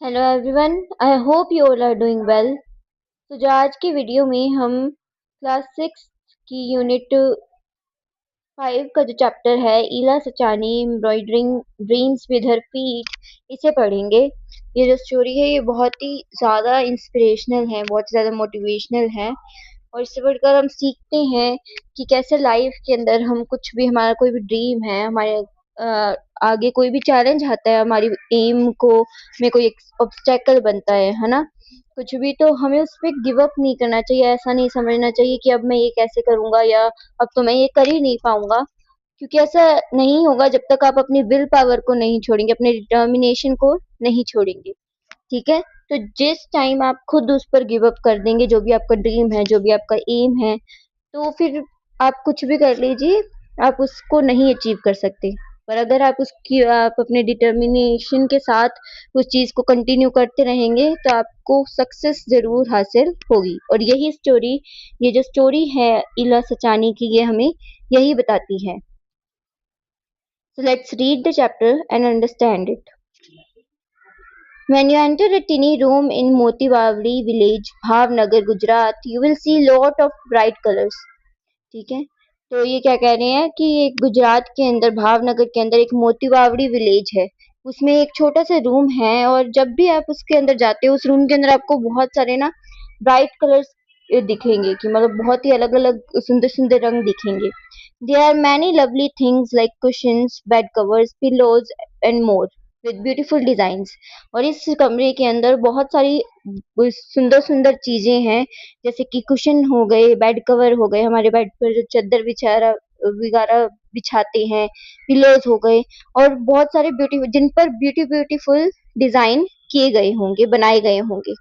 Hello everyone, I hope you all are doing well. तो जो आज की वीडियो में हम क्लास 6 की यूनिट 5 का जो चैप्टर है Ila Sachani embroidering dreams with her feet, इसे पढ़ेंगे। ये जो स्टोरी है ये बहुत ही ज़्यादा इंस्पिरेशनल है, बहुत ज़्यादा मोटिवेशनल है और इससे बढ़कर हम सीखते हैं कि कैसे लाइफ के अंदर हम कुछ भी, हमारा कोई भी ड्रीम है, हमारे आगे कोई भी चैलेंज आता है, हमारी एम को में कोई ऑब्स्टेकल बनता है ना, कुछ भी, तो हमें उस पे गिव अप नहीं करना चाहिए। ऐसा नहीं समझना चाहिए कि अब मैं ये कैसे करूंगा या अब तो मैं ये कर ही नहीं पाऊंगा, क्योंकि ऐसा नहीं होगा जब तक आप अपनी विल पावर को नहीं छोड़ेंगे, अपने डिटर्मिनेशन को नहीं छोड़ेंगे। ठीक है, तो जिस टाइम आप खुद उस पर गिव अप कर देंगे, जो भी आपका ड्रीम है, जो भी आपका एम है, तो फिर आप कुछ भी कर लीजिए, आप उसको नहीं अचीव कर सकते। पर अगर आप अपने डिटर्मिनेशन के साथ उस चीज को कंटिन्यू करते रहेंगे तो आपको सक्सेस जरूर हासिल होगी। और ये जो स्टोरी है इला सचानी की, ये हमें यही बताती है। So let's read the chapter and understand it. When you enter a tiny room in Moti Bawri village, Bhavnagar, Gujarat, you will see lot of bright colors. ठीक है, तो ये क्या कह रहे हैं कि एक गुजरात के अंदर, भावनगर के अंदर एक मोती बावड़ी विलेज है, उसमें एक छोटा सा रूम है और जब भी आप उसके अंदर जाते हो, उस रूम के अंदर आपको बहुत सारे ना ब्राइट कलर्स दिखेंगे, कि मतलब बहुत ही अलग अलग सुंदर सुंदर रंग दिखेंगे। There are many lovely things like cushions, bed covers, pillows and more with beautiful designs. और इस कमरे के अंदर बहुत सारी सुंदर सुंदर चीजें हैं, जैसे कि कुशन हो गए, बेड कवर हो गए, हमारे बेड पर जो चादर बिछारा वगैरह बिछाते हैं, पिलोज हो गए, और बहुत सारे जिन पर ब्यूटीफुल डिजाइन किए गए होंगे, बनाए गए होंगे।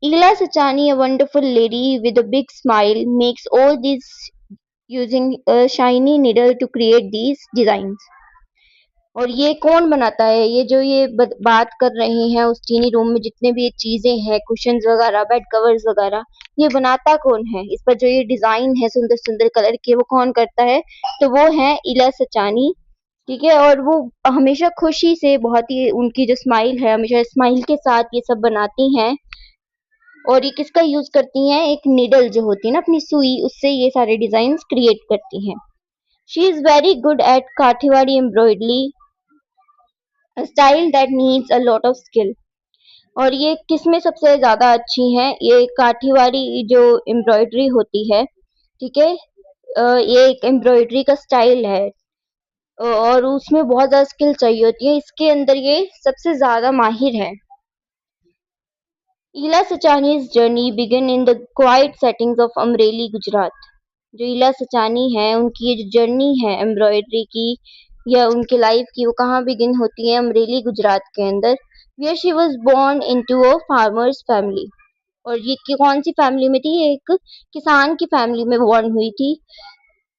Ela Sachani, a wonderful lady with a big smile, makes all these using a shiny needle to create these designs. और ये कौन बनाता है? ये जो ये बात कर रहे हैं, उस चीनी रूम में जितने भी ये चीजें हैं, कुशन्स वगैरह, बेड कवर्स वगैरह, ये बनाता कौन है? इस पर जो ये डिजाइन है सुंदर सुंदर कलर के, वो कौन करता है? तो वो है इला सचानी। ठीक है, और वो हमेशा खुशी से, बहुत ही उनकी जो स्माइल है, हमेशा स्माइल के साथ ये सब बनाती हैं। और ये किसका यूज करती हैं? एक निडल जो होती है ना, अपनी सुई, उससे ये सारे डिजाइन क्रिएट करती हैं। She is very good at Kathiawadi embroidery, a style that needs a lot of skill। और ये किसमें सबसे ज्यादा अच्छी हैं? ये काठीवाड़ी जो एम्ब्रॉयडरी होती है, ठीक है, ये एक एम्ब्रॉयडरी का स्टाइल है और उसमें बहुत ज्यादा स्किल चाहिए होती है, इसके अंदर ये सबसे ज्यादा माहिर है। Ela Sachani's journey began in the quiet settings of Amreli, Gujarat। जो इला सचानी है, उनकी ये जो जर्नी है एम्ब्रॉयडरी की या उनके लाइफ की, वो कहाँ बिगिन होती है? अमरेली, गुजरात के अंदर। Where she was born into a farmer's family. और ये कौन सी फैमिली में थी? एक किसान की फैमिली में बोर्न हुई थी।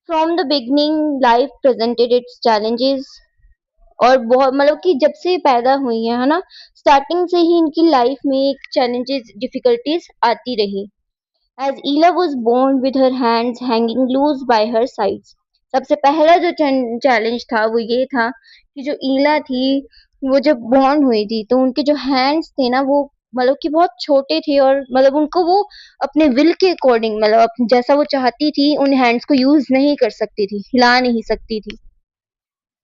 From the beginning life presented it's challenges. और बहुत, मतलब कि जब से पैदा हुई है ना, स्टार्टिंग से ही इनकी लाइफ में एक चैलेंजेस, डिफिकल्टीज आती रही। As Ela was born with her hands hanging loose by her sides। सबसे पहला जो चैलेंज था वो ये था कि जो ईला थी, वो जब बॉर्न हुई थी तो उनके जो हैंड्स थे ना, वो मतलब कि बहुत छोटे थे, और मतलब उनको वो अपने विल के अकॉर्डिंग, मतलब जैसा वो चाहती थी उन हैंड्स को यूज नहीं कर सकती थी, हिला नहीं सकती थी।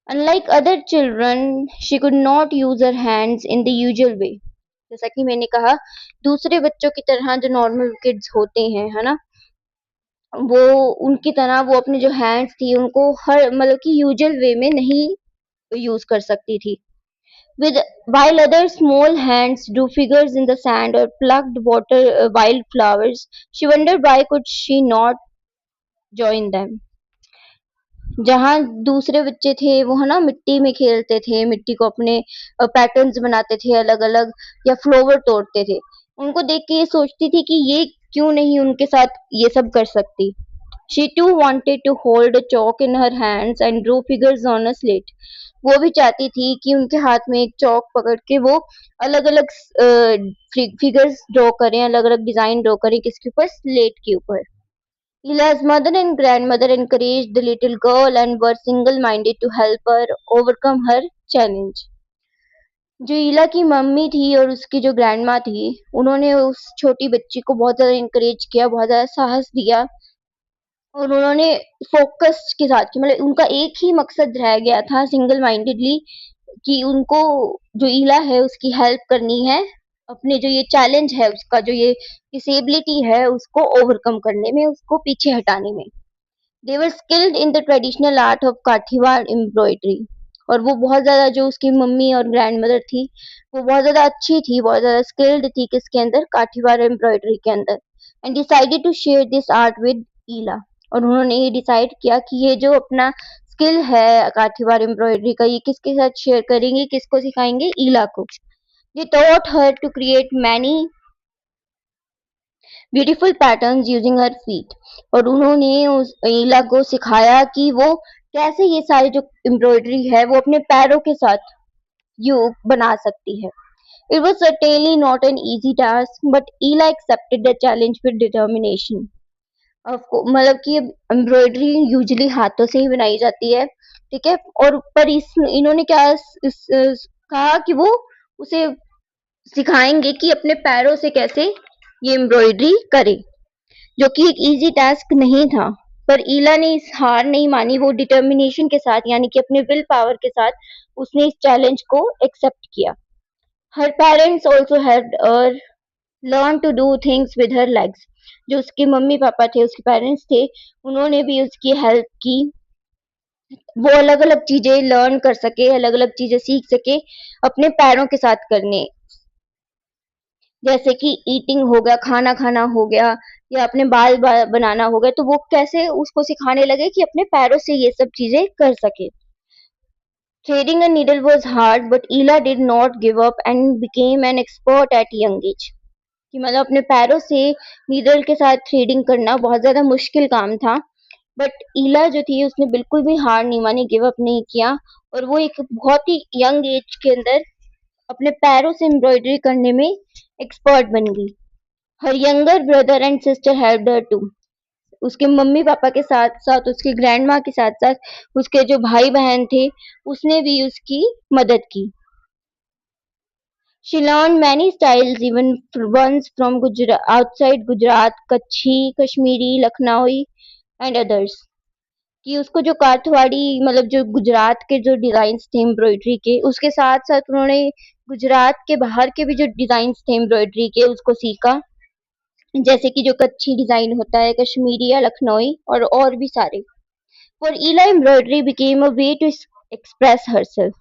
Unlike other children, she could not use her hands in the usual way। जैसा कि मैंने कहा, दूसरे बच्चों की तरह जो नॉर्मल किड्स होते हैं, है ना, वो उनकी तरह वो अपने जो हैंड्स थी उनको हर, मतलब कि यूजुअल वे में नहीं यूज कर सकती थी। With while other small hands drew figures in the sand or plucked wild flowers, she wondered why could she not join them। जहाँ दूसरे बच्चे थे वो, है ना, मिट्टी में खेलते थे, मिट्टी को अपने पैटर्न्स बनाते थे अलग अलग, या फ्लावर तोड़ते थे, उनको देख के ये सोचती थी कि ये क्यों नहीं उनके साथ ये सब कर सकती। She too wanted to hold a chalk in her hands and draw figures on a slate। वो भी चाहती थी कि उनके हाथ में एक चौक पकड़ के वो अलग अलग फिगर्स ड्रॉ करें, अलग अलग डिजाइन ड्रॉ करें, किसके ऊपर? स्लेट के ऊपर। Ela's mother and grandmother encouraged the little girl and were single-minded to help her overcome her challenge। जो ईला की मम्मी थी और उसकी जो ग्रैंड माँ थी, उन्होंने उस छोटी बच्ची को बहुत ज़्यादा इनकरेज किया, बहुत ज़्यादा साहस दिया और उन्होंने फोकस के साथ कि मतलब उनका एक ही मकसद रह गया था सिंगल माइंडेडली कि उनको जो ईला है उसकी हेल्प करनी है, अपने जो ये चैलेंज है उसका जो ये डिसेबिलिटी है उसको ओवरकम करने में, उसको पीछे हटाने में। They were skilled in the traditional art of Kathiawad embroidery. और वो बहुत ज़्यादा जो उसकी मम्मी और ग्रैंड मदर थी, वो बहुत ज़्यादा अच्छी थी, बहुत ज़्यादा स्किल्ड थी किसके अंदर, काठीवाड़ एम्ब्रॉयडरी के अंदर। And decided to share this art with Ila. और उन्होंने ये डिसाइड किया कि ये जो अपना स्किल है काठीवाड़ एम्ब्रॉयडरी का, ये किसके साथ शेयर करेंगे, किसको सिखाएंगे, ईला को। ये taught her to create many beautiful patterns using her feet. और उन्होंने उस ईला को सिखाया कि वो कैसे ये सारी जो एम्ब्रॉयडरी है वो अपने पैरों के साथ यू बना सकती है। It was certainly not an easy task but Ila accepted the challenge with determination. मतलब कि एम्ब्रॉयडरी यूजुअली हाथों से ही बनाई जाती है, ठीक है, और पर इन्होंने क्या कहा कि वो उसे सिखाएंगे कि अपने पैरों से कैसे ये एम्ब्रॉयडरी करे, जो कि एक इजी टास्क नहीं था। पर ईला ने इस हार नहीं मानी, वो डिटर्मिनेशन के साथ यानी कि अपने विल पावर के साथ उसने इस चैलेंज को एक्सेप्ट किया। Her parents also had learn to do things with her legs. जो उसके मम्मी पापा थे, उसके पेरेंट्स थे, उन्होंने भी उसकी हेल्प की, वो अलग अलग चीजें लर्न कर सके, अलग अलग चीजें सीख सके अपने पैरों के साथ करने, जैसे कि ईटिंग हो गया, खाना खाना हो गया, या अपने बाल बनाना हो गया, तो वो कैसे उसको सिखाने लगे कि अपने पैरों से ये सब चीजें कर सके। Threading a needle was hard but Ila did not give up and became an expert at young age. कि मतलब अपने पैरों से नीडल के साथ थ्रेडिंग करना बहुत ज्यादा मुश्किल काम था, बट ईला जो थी उसने बिल्कुल भी हार नहीं मानी, गिव अप नहीं किया, और वो एक बहुत ही यंग एज के अंदर अपने पैरों से एम्ब्रॉयडरी करने में एक्सपर्ट बन गई। Her younger brother and sister helped her too. उसके मम्मी पापा के साथ साथ उसकी ग्रैंड माँ के साथ साथ उसके जो भाई बहन थे उसने भी उसकी मदद की। She learned many styles, even ones from outside Gujarat, Kachhi, Kashmiri, Lucknowi and others. कि उसको जो काठवाड़ी मतलब जो गुजरात के जो डिजाइन थे एम्ब्रॉयडरी के, उसके साथ साथ उन्होंने गुजरात के बाहर के भी जो डिजाइन थे एम्ब्रॉयडरी के उसको सीखा, जैसे कि जो कच्छी डिजाइन होता है, कश्मीरी या लखनवी और भी सारे। For Ila embroidery became a way to express herself.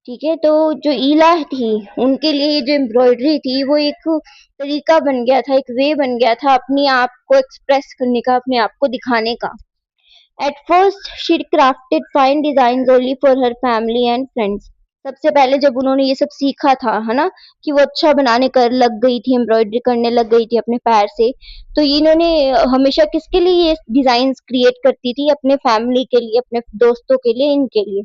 ठीक है, तो जो ईला थी उनके लिए ये जो एम्ब्रॉयडरी थी वो एक तरीका बन गया था, एक वे बन गया था अपने आप को एक्सप्रेस करने का, अपने आप को दिखाने का। At first she crafted fine design only for her family and friends. सबसे पहले जब उन्होंने ये सब सीखा था, है ना, कि वो अच्छा बनाने कर लग गई थी, एम्ब्रॉयडरी करने लग गई थी अपने पैर से, तो इन्होंने हमेशा किसके लिए ये डिजाइन क्रिएट करती थी, अपने फैमिली के लिए, अपने दोस्तों के लिए, इनके लिए।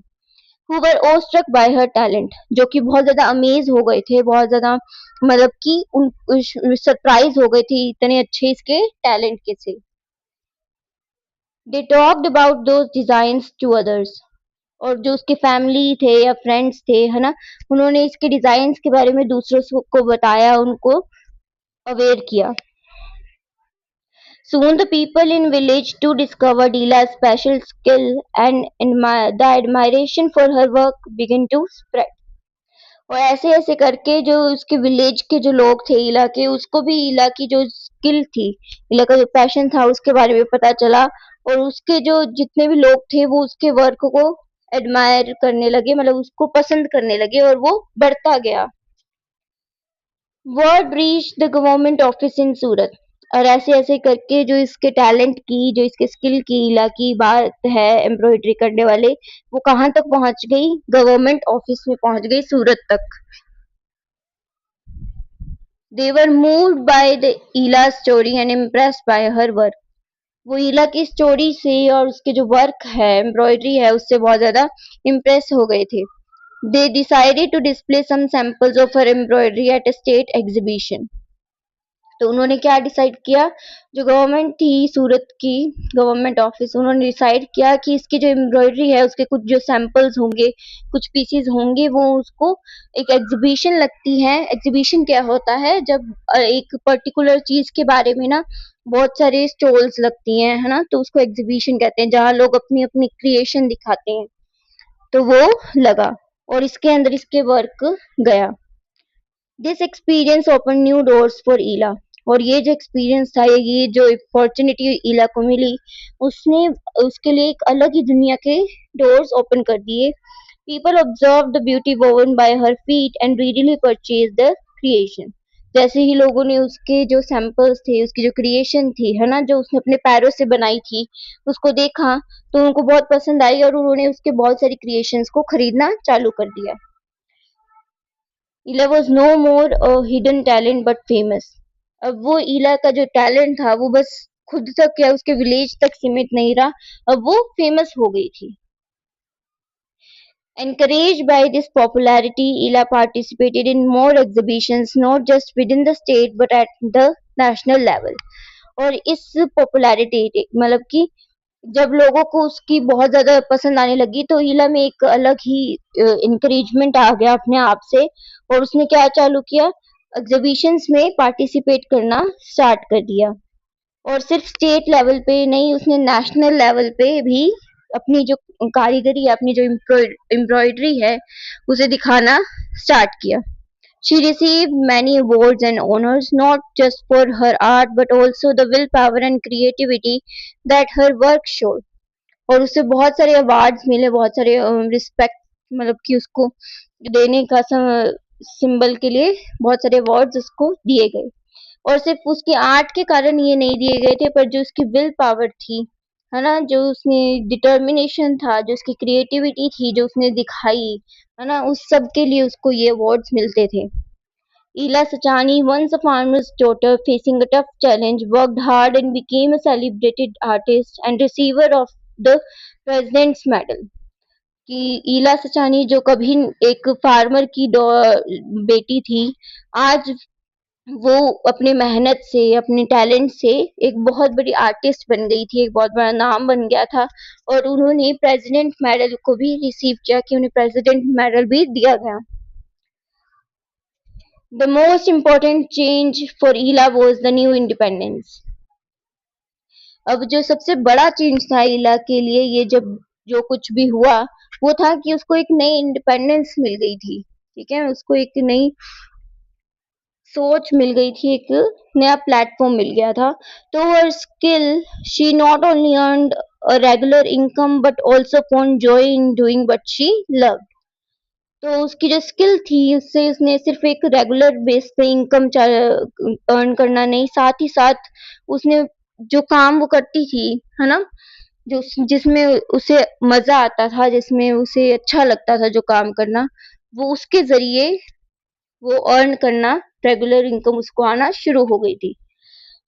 who were awestruck by her talent, जो कि बहुत ज्यादा अमेज हो गए थे, बहुत ज्यादा मतलब कि उन सरप्राइज हो गए थे इतने अच्छे इसके टैलेंट के से। They talked about those designs to others. और जो उसके फैमिली थे या फ्रेंड्स थे, है ना, उन्होंने इसके डिजाइन्स के बारे में दूसरों को बताया, उनको अवेयर किया। Soon the people in village too discovered Leela's special skill and the admiration for her work began to spread. और ऐसे ऐसे करके जो उसके विलेज के जो लोग थे इला के, उसको भी इला की जो स्किल थी, इला का जो पैशन था उसके बारे में पता चला, और उसके जो जितने भी लोग थे वो उसके वर्क को एडमायर करने लगे, मतलब उसको पसंद करने लगे, और वो बढ़ता गया। Word reach the government office in Surat. और ऐसे ऐसे करके जो इसके टैलेंट की, जो इसके स्किल की, इला की बात है एम्ब्रॉयडरी करने वाले, वो कहाँ तक पहुंच गई, गवर्नमेंट ऑफिस में पहुंच गई, सूरत तक। They were moved by the Ila story and impressed by her work. वो ईला की स्टोरी से और उसके जो वर्क है, एम्ब्रॉयडरी है, उससे बहुत ज्यादा इम्प्रेस हो गए थे। They decided to display some samples of her embroidery at a state exhibition. तो उन्होंने क्या डिसाइड किया, जो गवर्नमेंट थी सूरत की गवर्नमेंट ऑफिस, उन्होंने डिसाइड किया कि इसकी जो एम्ब्रॉयडरी है उसके कुछ जो सैंपल्स होंगे, कुछ पीसीज होंगे, वो उसको एक एग्जीबिशन लगती है। एग्जीबिशन क्या होता है, जब एक पर्टिकुलर चीज के बारे में ना बहुत सारे स्टॉल्स लगती हैं, है ना, तो उसको एग्जीबिशन कहते हैं, जहाँ लोग अपनी अपनी क्रिएशन दिखाते हैं। तो वो लगा और इसके अंदर इसके वर्क गया। This experience open new doors for Ila. और ये जो एक्सपीरियंस था, ये जो अपॉर्चुनिटी ईला को मिली, उसने उसके लिए एक अलग ही दुनिया के डोर्स ओपन कर दिए। People observe the beauty woven bye her feet and readily purchase the creation. जैसे ही लोगों ने उसके जो सैंपल्स थे, उसकी जो क्रिएशन थी, है ना, जो उसने अपने पैरों से बनाई थी, उसको देखा तो उनको बहुत पसंद आई और उन्होंने उसके बहुत सारी क्रिएशंस को खरीदना चालू कर दिया। Ila was no more hidden talent but famous. अब वो ईला का जो टैलेंट था वो बस खुद तक या उसके विलेज तक सीमित नहीं रहा, अब वो फेमस हो गई थी। Encouraged by this popularity, Ila participated in more exhibitions not just within the state but at the national level. और इस पॉपुलैरिटी मतलब कि जब लोगों को उसकी बहुत ज्यादा पसंद आने लगी तो ईला में एक अलग ही इंकरेजमेंट आ गया अपने आप से, और उसने क्या चालू किया, एग्जीबिशंस में पार्टिसिपेट करना स्टार्ट कर दिया। और सिर्फ स्टेट लेवल पे नहीं, उसने नेशनल लेवल पे भी अपनी जो कारीगरी है, अपनी जो एम्ब्रॉयडरी है, उसे दिखाना स्टार्ट किया। She received many awards and honors not just for her art but also the willpower and creativity that her work showed. और उसे बहुत सारे अवार्ड्स मिले, बहुत सारे रिस्पेक्ट मतलब कि उसको देने का सिंबल के लिए बहुत सारे अवार्ड्स उसको दिए गए। और सिर्फ उसकी आर्ट के कारण ये नहीं दिए गए थे, पर जो उसकी विल पावर थी, है ना, जो उसने डिटर्मिनेशन था, जो उसकी क्रिएटिविटी थी, जो उसने दिखाई, है ना, उस सब के लिए उसको ये अवार्ड्स मिलते थे। Ela Sachani, once a farmer's daughter facing a tough challenge, worked hard and became a celebrated artist and receiver of the President's Medal. कि ईला सचानी जो कभी एक फार्मर की बेटी थी, आज वो अपनी मेहनत से, अपने टैलेंट से एक बहुत बड़ी आर्टिस्ट बन गई थी, एक बहुत बड़ा नाम बन गया था, और उन्होंने प्रेसिडेंट मेडल को भी रिसीव किया, कि उन्हें प्रेसिडेंट मेडल भी दिया गया। The most important change for Ila was the new independence. अब जो सबसे बड़ा चेंज था ईला के लिए, ये जब जो कुछ भी हुआ, वो था कि उसको एक नई इंडिपेंडेंस मिल गई थी। ठीक है, उसको एक नई सोच मिल गई थी, एक नया प्लेटफॉर्म मिल गया था। तो her skill, she not only earned a regular income but also found joy in doing what she loved. तो उसकी जो स्किल थी, उससे उसने सिर्फ एक रेगुलर बेस पे इनकम अर्न करना नहीं, साथ ही साथ उसने जो काम वो करती थी, है ना, जो जिसमें उसे मजा आता था, जिसमें उसे अच्छा लगता था जो काम करना, वो उसके जरिए वो अर्न करना, रेगुलर इनकम उसको आना शुरू हो गई थी।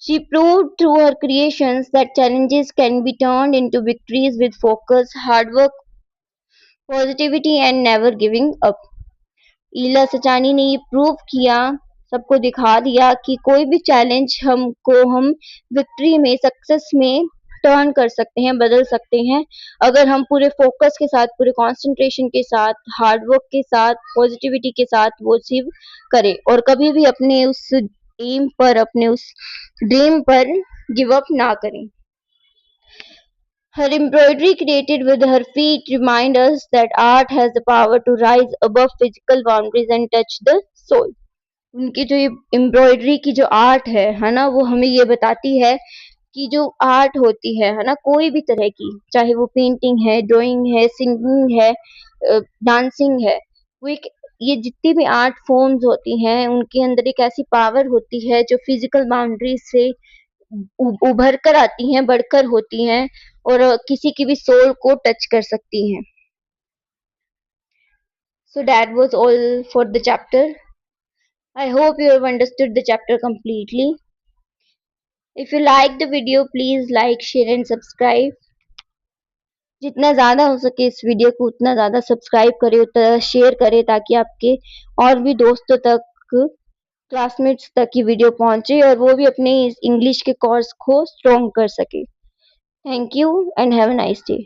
She proved through her creations that challenges can be turned into victories with focus, hard work, positivity and never giving up. ईला सचानी ने ये प्रूव किया, सबको दिखा दिया कि कोई भी चैलेंज हम विक्ट्री में, सक्सेस में टर्न कर सकते हैं, बदल सकते हैं, अगर हम पूरे फोकस के साथ, पूरे कंसंट्रेशन के साथ, हार्ड वर्क के साथ, पॉजिटिविटी के साथ वो अचीव करें, और कभी भी अपने उस एम पर, अपने उस ड्रीम पर गिव अप ना करें। Her embroidery created with her feet remind us that art has the power to rise above physical boundaries and touch the soul. उनकी जो ये एम्ब्रॉयडरी की जो आर्ट है ना, वो हमें ये बताती है कि जो आर्ट होती है ना, कोई भी तरह की, चाहे वो पेंटिंग है, ड्राइंग है, सिंगिंग है, डांसिंग है, वो एक, ये जितनी भी आर्ट फॉर्म्स होती हैं, उनके अंदर एक ऐसी पावर होती है जो फिजिकल बाउंड्रीज से उभर कर आती हैं, बढ़कर होती हैं, और किसी की भी सोल को टच कर सकती हैं। So that was all for the chapter. I hope you have understood the chapter completely. If you like the video, please like, share and subscribe. जितना ज़्यादा हो सके इस वीडियो को उतना ज़्यादा सब्सक्राइब करें, उतना शेयर करें, ताकि आपके और भी दोस्तों तक क्लासमेट्स तक की वीडियो पहुंचे और वो भी अपने इंग्लिश के कोर्स को स्ट्रॉन्ग कर सके। Thank you and have a nice day.